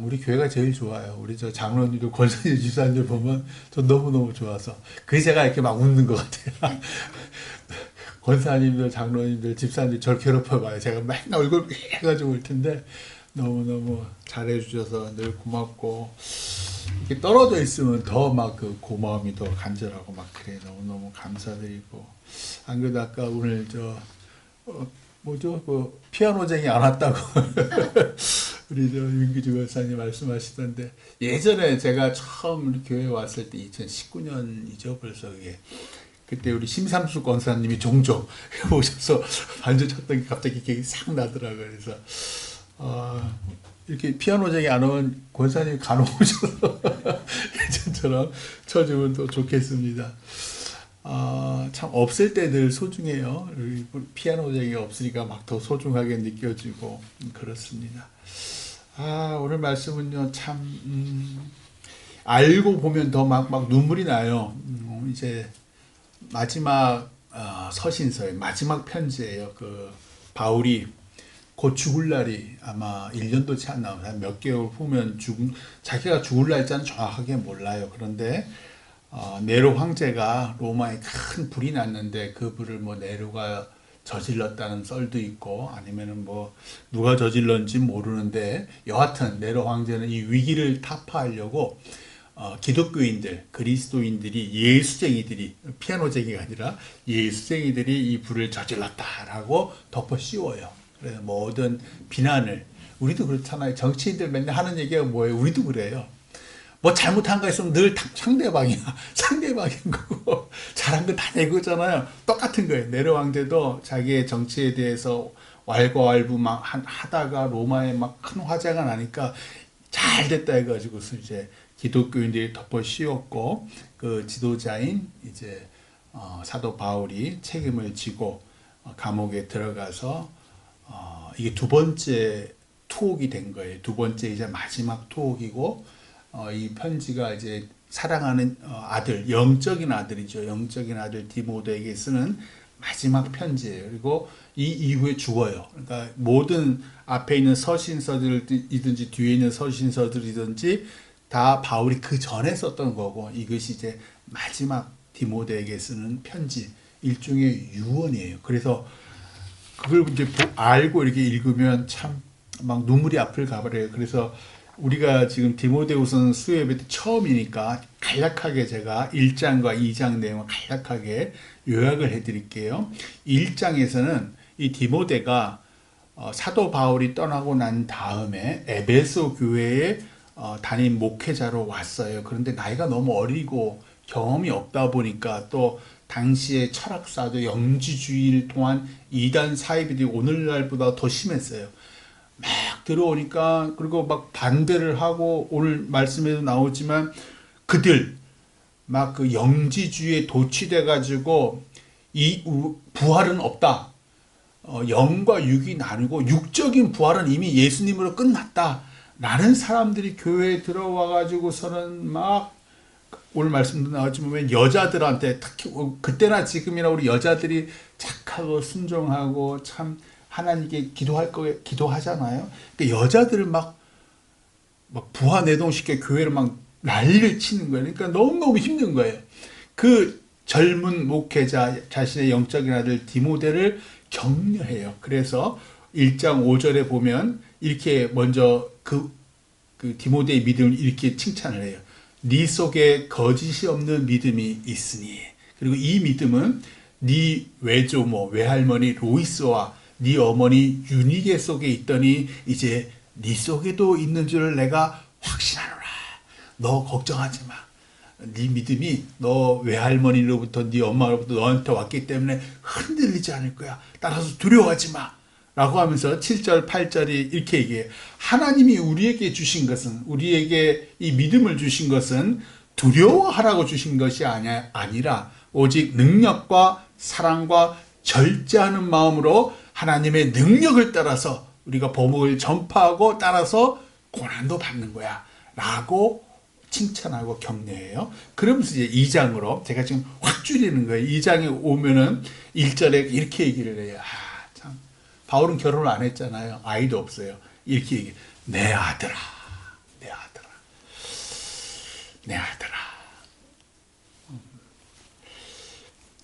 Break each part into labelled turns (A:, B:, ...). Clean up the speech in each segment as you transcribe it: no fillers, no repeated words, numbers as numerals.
A: 우리 교회가 제일 좋아요. 우리 저 장로님들, 권사님, 집사님들 보면 저 너무너무 좋아서. 그게 제가 이렇게 막 웃는 것 같아요. 권사님들, 장로님들, 집사님들 저를 괴롭혀봐요. 제가 맨날 얼굴 해가지고 올 텐데 너무너무 잘해주셔서 늘 고맙고, 이렇게 떨어져 있으면 더 막 그 고마움이 더 간절하고 막 그래. 너무너무 감사드리고. 안 그래도 아까 오늘 뭐죠? 그 피아노쟁이 안 왔다고 우리 저 윤기주 권사님 말씀하시던데, 예전에 제가 처음 우리 교회 왔을 때 2019년이죠 벌써 그게. 그때 우리 심삼수 권사님이 종종 오셔서 반주 쳤던 게 갑자기 기억이 싹 나더라고요. 그래서 이렇게 피아노쟁이 안 오면 권사님이 간혹 오셔서 예전처럼 쳐주면 또 좋겠습니다. 참 없을 때 늘 소중해요. 피아노쟁이가 없으니까 막 더 소중하게 느껴지고 그렇습니다. 오늘 말씀은요, 참 알고 보면 더 막 눈물이 나요. 이제 마지막 서신서의 마지막 편지예요. 그 바울이 곧 죽을 날이 아마 1년도 채 안 남아요. 몇 개월 후면 자기가 죽을 날짜는 정확하게 몰라요. 그런데 네로 황제가 로마에 큰 불이 났는데 그 불을 뭐 네로가 저질렀다는 썰도 있고, 아니면은 뭐 누가 저질렀는지 모르는데, 여하튼 네로 황제는 이 위기를 타파하려고 기독교인들, 그리스도인들이, 예수쟁이들이, 피아노쟁이가 아니라 예수쟁이들이 이 불을 저질렀다라고 덮어 씌워요. 그래서 모든 비난을, 우리도 그렇잖아요. 정치인들 맨날 하는 얘기가 뭐예요? 우리도 그래요. 뭐 잘못한 거 있으면 늘 상대방이야. 상대방인 거고, 잘한 거 다 내 거잖아요. 똑같은 거예요. 네로 황제도 자기의 정치에 대해서 왈가왈부 막 하다가 로마에 막 큰 화재가 나니까 잘 됐다 해가지고서 이제 기독교인들이 덮어 씌웠고, 그 지도자인 이제 사도 바울이 책임을 지고 감옥에 들어가서 이게 두 번째 투옥이 된 거예요. 두 번째 이제 마지막 투옥이고, 이 편지가 이제 사랑하는 아들, 영적인 아들이죠. 영적인 아들 디모데에게 쓰는 마지막 편지예요. 그리고 이 이후에 죽어요. 그러니까 모든 앞에 있는 서신서들이든지 뒤에 있는 서신서들이든지 다 바울이 그 전에 썼던 거고, 이것이 이제 마지막 디모데에게 쓰는 편지, 일종의 유언이에요. 그래서 그걸 이제 알고 이렇게 읽으면 참 막 눈물이 앞을 가버려요. 그래서 우리가 지금 디모데후서 수요예배 때 처음이니까 간략하게 제가 1장과 2장 내용을 간략하게 요약을 해드릴게요. 1장에서는 이 디모데가 사도 바울이 떠나고 난 다음에 에베소 교회에 담임 목회자로 왔어요. 그런데 나이가 너무 어리고 경험이 없다 보니까, 또 당시의 철학사도 영지주의를 통한 이단 사이비들이 오늘날보다 더 심했어요. 막 들어오니까, 그리고 막 반대를 하고, 오늘 말씀에도 나오지만 그들 막 그 영지주의에 도취돼 가지고 이 부활은 없다, 영과 육이 나누고 육적인 부활은 이미 예수님으로 끝났다 라는 사람들이 교회에 들어와 가지고서는 막, 오늘 말씀도 나왔지만 여자들한테, 특히 그때나 지금이나 우리 여자들이 착하고 순종하고 참 하나님께 기도하잖아요. 그러니까 여자들을 막 부하내동시켜 교회를 막 난리를 치는 거예요. 그러니까 너무너무 힘든 거예요. 그 젊은 목회자, 자신의 영적인 아들 디모데를 격려해요. 그래서 1장 5절에 보면 이렇게 먼저 그 디모데의 믿음을 이렇게 칭찬을 해요. 네 속에 거짓이 없는 믿음이 있으니. 그리고 이 믿음은 네 외조모, 외할머니 로이스와 네 어머니 유니게 속에 있더니 이제 네 속에도 있는 줄을 내가 확신하노라. 너 걱정하지 마. 네 믿음이 너 외할머니로부터, 네 엄마로부터 너한테 왔기 때문에 흔들리지 않을 거야. 따라서 두려워하지 마 라고 하면서 7절 8절이 이렇게 얘기해요. 하나님이 우리에게 주신 것은, 우리에게 이 믿음을 주신 것은 두려워하라고 주신 것이 아니라 오직 능력과 사랑과 절제하는 마음으로 하나님의 능력을 따라서 우리가 복음을 전파하고 따라서 고난도 받는 거야 라고 칭찬하고 격려해요. 그러면서 이제 2장으로 제가 지금 확 줄이는 거예요. 2장에 오면은 1절에 이렇게 얘기를 해요. 바울은 결혼을 안 했잖아요. 아이도 없어요. 이렇게 얘기해. 내 아들아. 내 아들아, 내 아들아.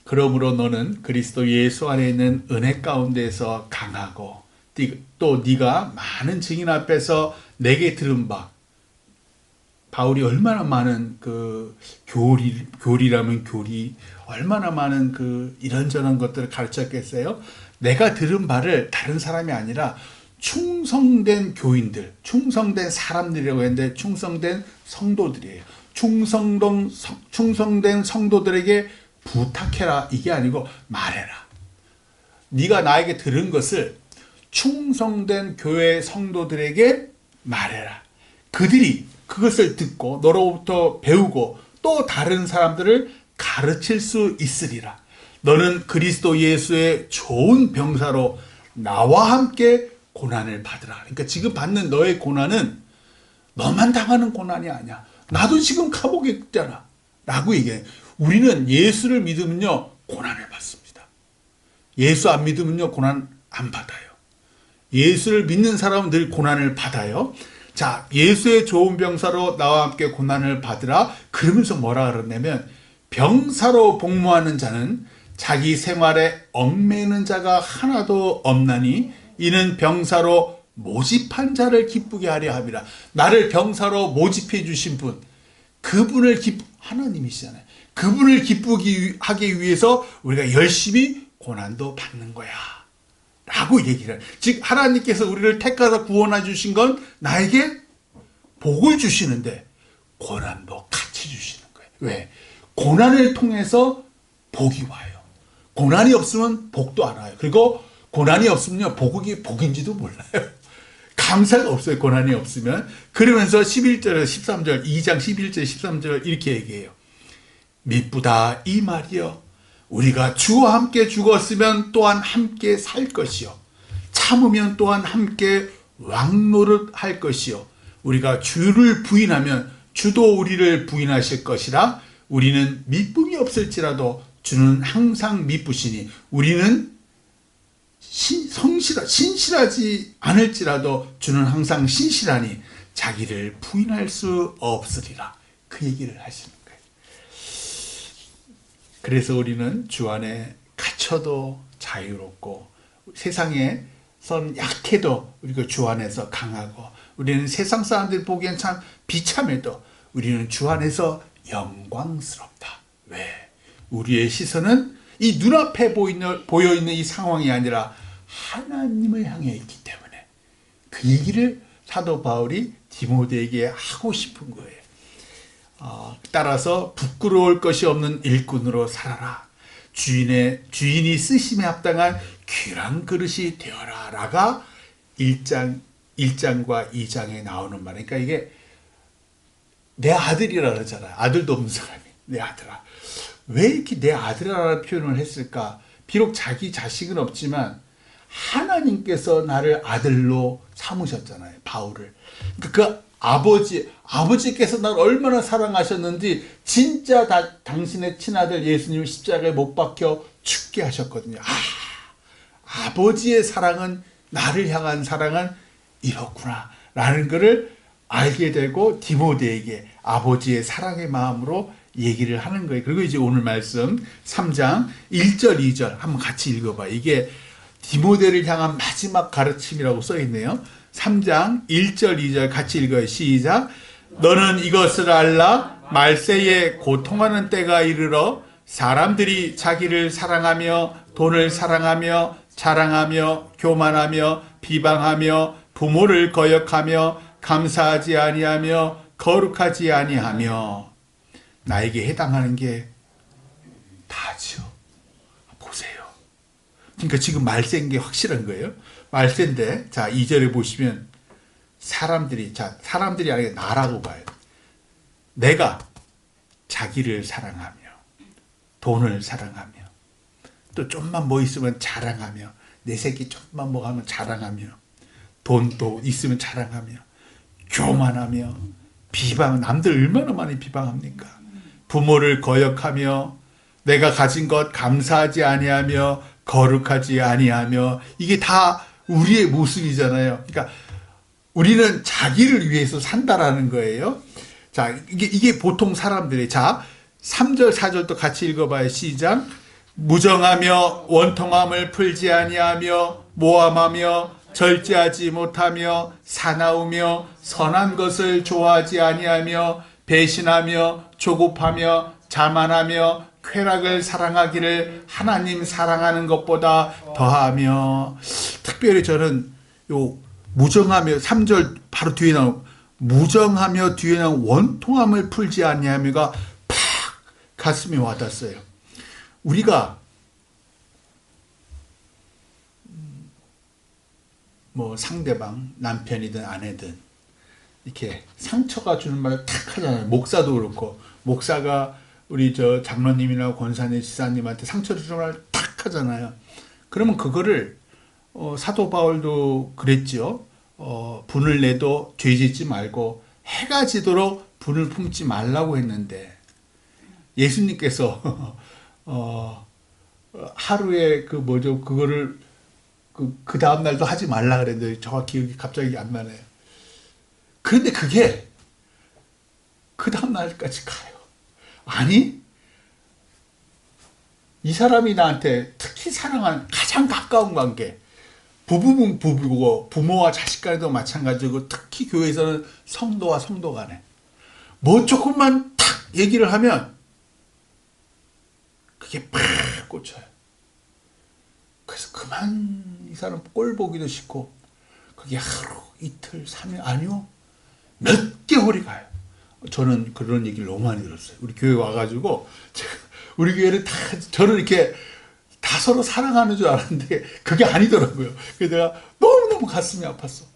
A: 그러므로 너는 그리스도 예수 안에 있는 은혜 가운데서 강하고 또 네가 많은 증인 앞에서 내게 들은 바, 바울이 얼마나 많은 그 교리라면 교리, 얼마나 많은 그 이런저런 것들을 가르쳤겠어요? 내가 들은 바를 다른 사람이 아니라 충성된 교인들, 충성된 사람들이라고 했는데 충성된 성도들이에요. 충성된 성도들에게 부탁해라, 이게 아니고 말해라. 네가 나에게 들은 것을 충성된 교회 성도들에게 말해라. 그들이 그것을 듣고 너로부터 배우고 또 다른 사람들을 가르칠 수 있으리라. 너는 그리스도 예수의 좋은 병사로 나와 함께 고난을 받으라. 그러니까 지금 받는 너의 고난은 너만 당하는 고난이 아니야. 나도 지금 감옥에 있잖아 라고 얘기해. 우리는 예수를 믿으면요 고난을 받습니다. 예수 안 믿으면요 고난 안 받아요. 예수를 믿는 사람은 늘 고난을 받아요. 자, 예수의 좋은 병사로 나와 함께 고난을 받으라. 그러면서 뭐라 그러냐면 병사로 복무하는 자는 자기 생활에 얽매이는 자가 하나도 없나니 이는 병사로 모집한 자를 기쁘게 하려 함이라. 나를 병사로 모집해 주신 분, 그분을 하나님이시잖아요. 그분을 기쁘게 하기 위해서 우리가 열심히 고난도 받는 거야 라고 얘기를 해요. 즉 하나님께서 우리를 택하사 구원해 주신 건 나에게 복을 주시는데 고난도 같이 주시는 거예요. 왜? 고난을 통해서 복이 와요. 고난이 없으면 복도 안 와요. 그리고 고난이 없으면 복이 복인지도 몰라요. 감사가 없어요. 고난이 없으면. 그러면서 11절 13절 2장 11절 13절 이렇게 얘기해요. 미쁘다 이 말이여. 우리가 주와 함께 죽었으면 또한 함께 살 것이요. 참으면 또한 함께 왕노릇할 것이요. 우리가 주를 부인하면 주도 우리를 부인하실 것이라. 우리는 미쁨이 없을지라도 주는 항상 미쁘시니 우리는 신실하지 않을지라도 주는 항상 신실하니 자기를 부인할 수 없으리라. 그 얘기를 하시는 거예요. 그래서 우리는 주 안에 갇혀도 자유롭고 세상에선 약해도 우리가 주 안에서 강하고 우리는 세상 사람들이 보기엔 참 비참해도 우리는 주 안에서 영광스럽다. 왜? 우리의 시선은 이 눈앞에 보여있는 이 상황이 아니라 하나님을 향해 있기 때문에 그 얘기를 사도 바울이 디모데에게 하고 싶은 거예요. 따라서 부끄러울 것이 없는 일꾼으로 살아라. 주인이 쓰심에 합당한 귀한 그릇이 되어라. 라가 1장과 2장에 나오는 말. 그러니까 이게 내 아들이라 그러잖아요. 아들도 없는 사람이. 내 아들아. 왜 이렇게 내 아들이라는 표현을 했을까? 비록 자기 자식은 없지만 하나님께서 나를 아들로 삼으셨잖아요. 바울을. 그 아버지께서 나를 얼마나 사랑하셨는지 진짜 당신의 친아들 예수님을 십자가에 못 박혀 죽게 하셨거든요. 아버지의 사랑은, 나를 향한 사랑은 이렇구나 라는 것을 알게 되고 디모데에게 아버지의 사랑의 마음으로 얘기를 하는 거예요. 그리고 이제 오늘 말씀 3장 1절 2절 한번 같이 읽어봐. 이게 디모데를 향한 마지막 가르침이라고 써있네요. 3장 1절 2절 같이 읽어요. 시작. 너는 이것을 알라. 말세에 고통하는 때가 이르러 사람들이 자기를 사랑하며 돈을 사랑하며 자랑하며 교만하며 비방하며 부모를 거역하며 감사하지 아니하며 거룩하지 아니하며. 나에게 해당하는 게 다죠. 보세요. 그러니까 지금 말세인 게 확실한 거예요. 말세인데, 자, 2절에 보시면 사람들이 아니라 나라고 봐요. 내가 자기를 사랑하며 돈을 사랑하며 또 좀만 뭐 있으면 자랑하며 내 새끼 좀만 뭐 하면 자랑하며 돈도 있으면 자랑하며 교만하며 비방, 남들 얼마나 많이 비방합니까? 부모를 거역하며 내가 가진 것 감사하지 아니하며 거룩하지 아니하며. 이게 다 우리의 모습이잖아요. 그러니까 우리는 자기를 위해서 산다라는 거예요. 자, 이게 보통 사람들의, 자, 3절, 4절도 같이 읽어봐요. 시작. 무정하며 원통함을 풀지 아니하며 모함하며 절제하지 못하며 사나우며 선한 것을 좋아하지 아니하며 배신하며 조급하며 자만하며 쾌락을 사랑하기를 하나님 사랑하는 것보다 더하며. 특별히 저는 요 무정하며 3절 바로 뒤에 나온 무정하며 뒤에 나온 원통함을 풀지 아니하며가 팍 가슴에 와닿았어요. 우리가 뭐 상대방 남편이든 아내든 이렇게 상처가 주는 말을 탁 하잖아요. 목사도 그렇고 목사가 우리 저 장로님이나 권사님 지사님한테 상처를 주는 말을 탁 하잖아요. 그러면 그거를 사도 바울도 그랬죠. 분을 내도 죄짓지 말고 해가 지도록 분을 품지 말라고 했는데 예수님께서 하루에 그 뭐죠 그거를 그 다음 날도 하지 말라 그랬는데 정확히 기억이 갑자기 안 나네요. 그런데 그게 그 다음 날까지 가요. 아니 이 사람이 나한테 특히 사랑하는 가장 가까운 관계, 부부는 부부고 부모와 자식 간에도 마찬가지고 특히 교회에서는 성도와 성도 간에 뭐 조금만 탁 얘기를 하면 그게 팍 꽂혀요. 그래서 그만 이 사람 꼴 보기도 싫고 그게 하루 이틀 3일 아니요 몇 개월이 가요. 저는 그런 얘기를 너무 많이 들었어요. 우리 교회 와가지고 우리 교회는 다 저를 이렇게 다 서로 사랑하는 줄 알았는데 그게 아니더라고요. 그래서 내가 너무너무 가슴이 아팠어.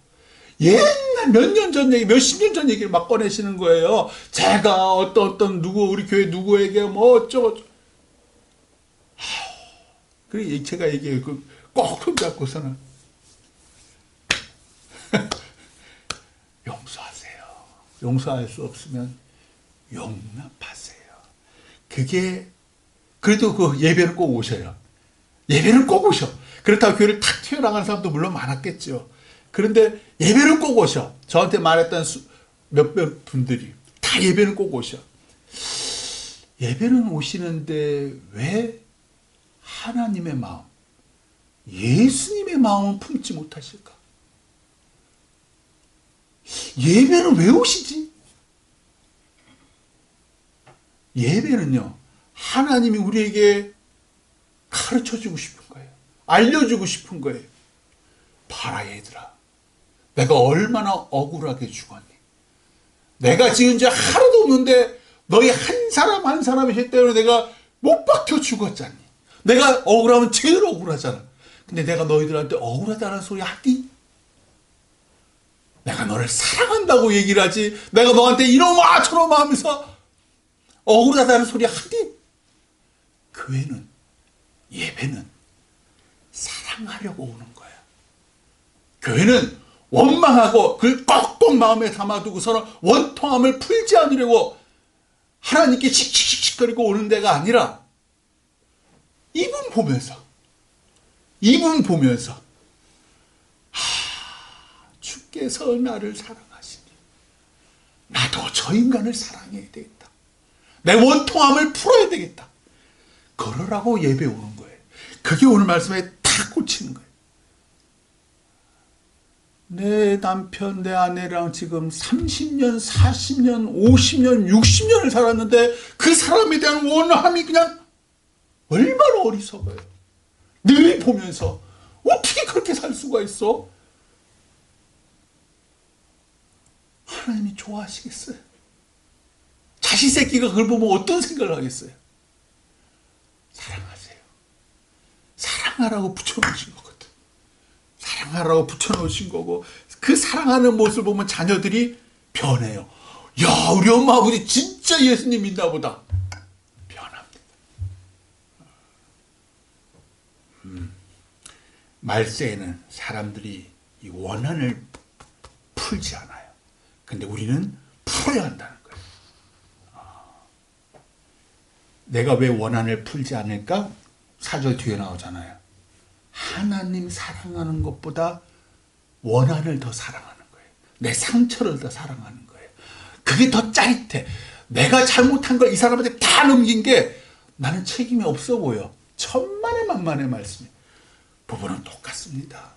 A: 옛날 몇 년 전 얘기, 몇십 년 전 얘기를 막 꺼내시는 거예요. 제가 어떤 누구 우리 교회 누구에게 뭐 어쩌고 그래 제가 얘기해요. 꼭 손잡고서는 용서하세요. 용서할 수 없으면 용납하세요. 그게 그래도 그 예배를 꼭 오셔요. 예배를 꼭 오셔. 그렇다고 교회를 탁 튀어나가는 사람도 물론 많았겠죠. 그런데 예배를 꼭 오셔. 저한테 말했던 몇몇 분들이 다 예배는 꼭 오셔. 예배는 오시는데 왜 하나님의 마음, 예수님의 마음은 품지 못하실까? 예배는 왜 오시지? 예배는요, 하나님이 우리에게 가르쳐주고 싶은 거예요. 알려주고 싶은 거예요. 봐라 얘들아, 내가 얼마나 억울하게 죽었니? 내가 지은 죄 하나도 없는데 너희 한 사람 한 사람의 죄 때문에 내가 못 박혀 죽었잖니. 내가 억울하면 제일 억울하잖아. 근데 내가 너희들한테 억울하다는 소리 하디? 내가 너를 사랑한다고 얘기를 하지 내가 너한테 이놈아 저놈아 하면서 억울하다는 소리 하디? 교회는, 예배는 사랑하려고 오는 거야. 교회는 원망하고 그걸 꼭꼭 마음에 담아두고서는 원통함을 풀지 않으려고 하나님께 씩씩씩거리고 오는 데가 아니라 이분 보면서 주께서 나를 사랑하시니 나도 저 인간을 사랑해야 되겠다. 내 원통함을 풀어야 되겠다. 그러라고 예배 오는 거예요. 그게 오늘 말씀에 다 꽂히는 거예요. 내 남편, 내 아내랑 지금 30년, 40년, 50년, 60년을 살았는데 그 사람에 대한 원함이 그냥 얼마나 어리석어요. 늘 보면서 어떻게 그렇게 살 수가 있어? 하나님이 좋아하시겠어요? 자식 새끼가 그걸 보면 어떤 생각을 하겠어요? 사랑하세요. 사랑하라고 붙여놓으신 거거든. 사랑하라고 붙여놓으신 거고 그 사랑하는 모습을 보면 자녀들이 변해요. 야, 우리 엄마 아버지 진짜 예수님 믿나 보다. 변합니다. 말세에는 사람들이 이 원한을 풀지 않아요. 근데 우리는 풀어야 한다는 거예요. 내가 왜 원한을 풀지 않을까? 4절 뒤에 나오잖아요. 하나님 사랑하는 것보다 원한을 더 사랑하는 거예요. 내 상처를 더 사랑하는 거예요. 그게 더 짜릿해. 내가 잘못한 걸 이 사람한테 다 넘긴 게 나는 책임이 없어 보여. 천만의 만만의 말씀이에요. 부부는 똑같습니다.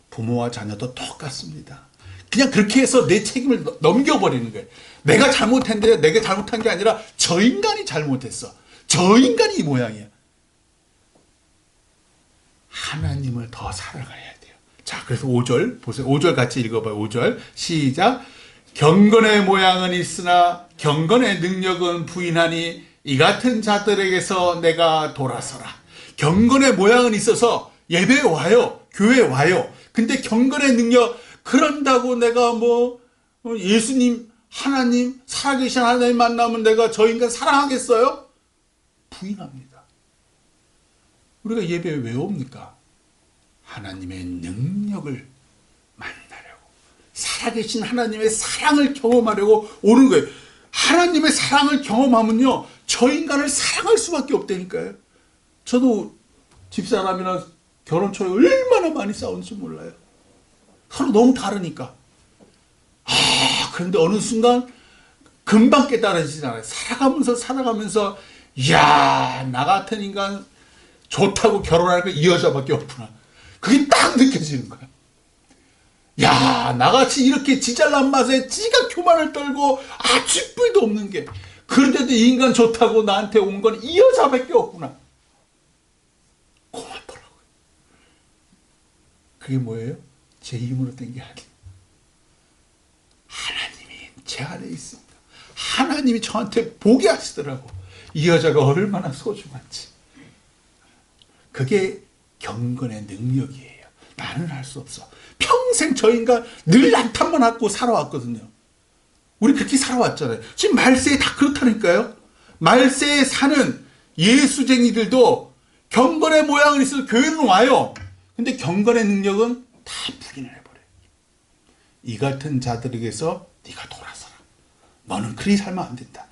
A: 부모와 자녀도 똑같습니다. 그냥 그렇게 해서 내 책임을 넘겨버리는 거예요. 내가 잘못했는데 내가 잘못한 게 아니라 저 인간이 잘못했어. 저 인간이 이 모양이야. 하나님을 더 사랑해야 돼요. 자, 그래서 5절 보세요. 5절 같이 읽어봐요. 5절 시작. 경건의 모양은 있으나 경건의 능력은 부인하니 이 같은 자들에게서 내가 돌아서라. 경건의 모양은 있어서 예배에 와요. 교회에 와요. 근데 경건의 능력, 그런다고 내가 예수님, 하나님, 살아계신 하나님 만나면 내가 저 인간 사랑하겠어요? 부인합니다. 우리가 예배에 왜 옵니까? 하나님의 능력을 만나려고, 살아계신 하나님의 사랑을 경험하려고 오는 거예요. 하나님의 사랑을 경험하면요, 저 인간을 사랑할 수밖에 없다니까요. 저도 집사람이랑 결혼 초에 얼마나 많이 싸웠는지 몰라요. 서로 너무 다르니까. 그런데 어느 순간 금방 깨달아지잖아요. 살아가면서 이야, 나 같은 인간 좋다고 결혼할 거 이 여자밖에 없구나. 그게 딱 느껴지는 거야. 야, 나같이 이렇게 지잘난 맛에 지가 교만을 떨고 쥐뿔도 없는 게, 그런데도 이 인간 좋다고 나한테 온 건 이 여자밖에 없구나. 고맙더라고요. 그게 뭐예요? 제 힘으로 된 게 아니에요. 하나님이 제 안에 있습니다. 하나님이 저한테 보게 하시더라고. 이 여자가 얼마나 소중한지. 그게 경건의 능력이에요. 나는 할 수 없어. 평생 저 인간 늘 난탄만 하고 살아왔거든요. 우리 그렇게 살아왔잖아요. 지금 말세에 다 그렇다니까요. 말세에 사는 예수쟁이들도 경건의 모양을 있어서 교회는 와요. 근데 경건의 능력은 다 부인을 해버려요. 이 같은 자들에게서 네가 돌아서라. 너는 그리 살면 안 된다.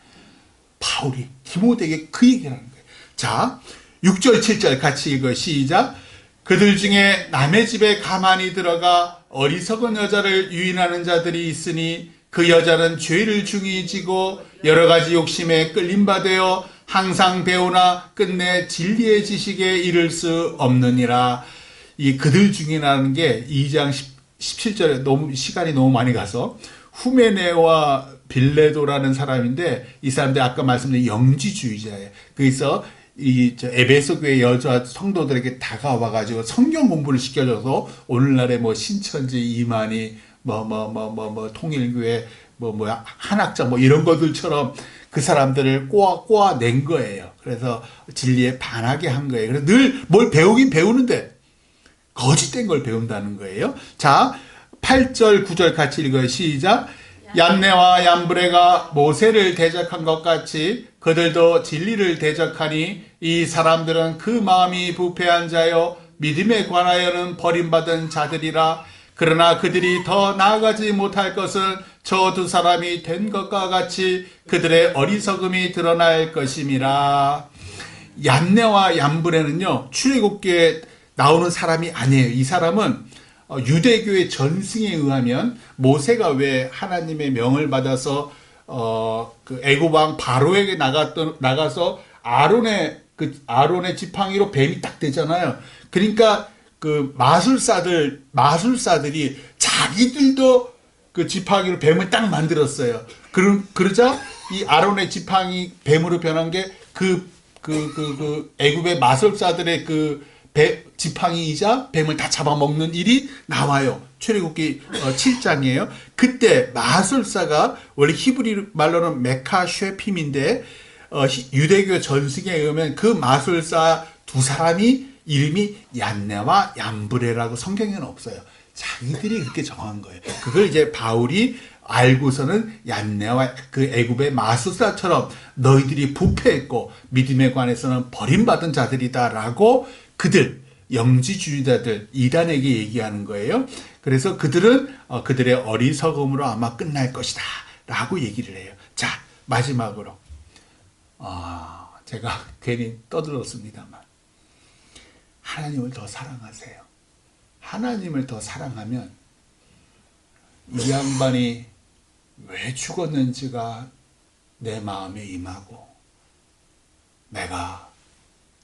A: 바울이 디모데에게 그 얘기를 하는 거예요. 자, 6절 7절 같이 읽어요. 시작. 그들 중에 남의 집에 가만히 들어가 어리석은 여자를 유인하는 자들이 있으니 그 여자는 죄를 중히 지고 여러 가지 욕심에 끌림받아 항상 배우나 끝내 진리의 지식에 이를 수 없느니라. 이 그들 중이라는 게 2장 17절에 너무 시간이 너무 많이 가서 후메네와 빌레도라는 사람인데, 이 사람들 아까 말씀드린 영지주의자예요. 그래서 이 에베소 교회 여자 성도들에게 다가와가지고 성경 공부를 시켜줘서 오늘날의 신천지 이만희 통일교회 한학자 이런 것들처럼 그 사람들을 꼬아낸 거예요. 그래서 진리에 반하게 한 거예요. 그래서 늘 뭘 배우긴 배우는데 거짓된 걸 배운다는 거예요. 자, 8절 9절 같이 읽어요. 시작. 얀네와 얀브레가 모세를 대적한 것 같이 그들도 진리를 대적하니 이 사람들은 그 마음이 부패한 자요 믿음에 관하여는 버림받은 자들이라. 그러나 그들이 더 나아가지 못할 것은 저 두 사람이 된 것과 같이 그들의 어리석음이 드러날 것임이라. 얀네와 얀브레는요, 출애굽기에 나오는 사람이 아니에요. 이 사람은 유대교의 전승에 의하면 모세가 왜 하나님의 명을 받아서 그 애굽 왕 바로에게 나가서 아론의 지팡이로 뱀이 딱 되잖아요. 그러니까 그 마술사들이 자기들도 그 지팡이로 뱀을 딱 만들었어요. 그러자 이 아론의 지팡이 뱀으로 변한 게 애굽의 마술사들의 지팡이이자 뱀을 다 잡아먹는 일이 나와요. 출애굽기 7장이에요. 그때 마술사가 원래 히브리 말로는 메카쉐핌인데 유대교 전승에 의하면 그 마술사 두 사람이 이름이 얀네와 얀브레라고 성경에는 없어요. 자기들이 그렇게 정한 거예요. 그걸 이제 바울이 알고서는 얀네와 그 애굽의 마술사처럼 너희들이 부패했고 믿음에 관해서는 버림받은 자들이다라고 그들 영지주의자들 이단에게 얘기하는 거예요. 그래서 그들은 그들의 어리석음으로 아마 끝날 것이다 라고 얘기를 해요. 자, 마지막으로 제가 괜히 떠들었습니다만 하나님을 더 사랑하세요. 하나님을 더 사랑하면 이 양반이 왜 죽었는지가 내 마음에 임하고, 내가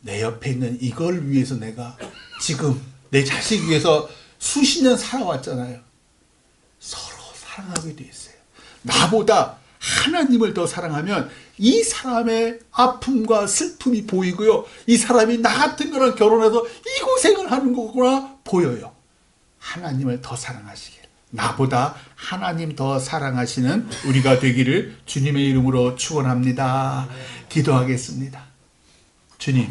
A: 내 옆에 있는 이걸 위해서 내가 지금 내 자식 위해서 수십 년 살아왔잖아요. 서로 사랑하게 돼 있어요. 나보다 하나님을 더 사랑하면 이 사람의 아픔과 슬픔이 보이고요. 이 사람이 나 같은 거랑 결혼해서 이 고생을 하는 거구나 보여요. 하나님을 더 사랑하시길, 나보다 하나님 더 사랑하시는 우리가 되기를 주님의 이름으로 축원합니다. 기도하겠습니다. 주님,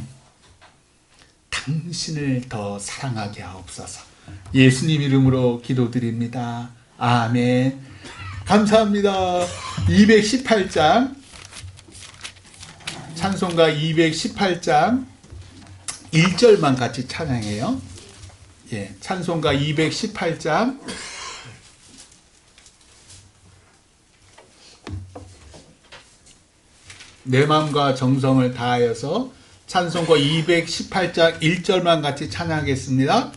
A: 당신을 더 사랑하게 하옵소서. 예수님 이름으로 기도드립니다. 아멘. 감사합니다. 218장, 찬송가 218장 1절만 같이 찬양해요. 예, 찬송가 218장 내 마음과 정성을 다하여서 찬송가 218장 1절만 같이 찬양하겠습니다.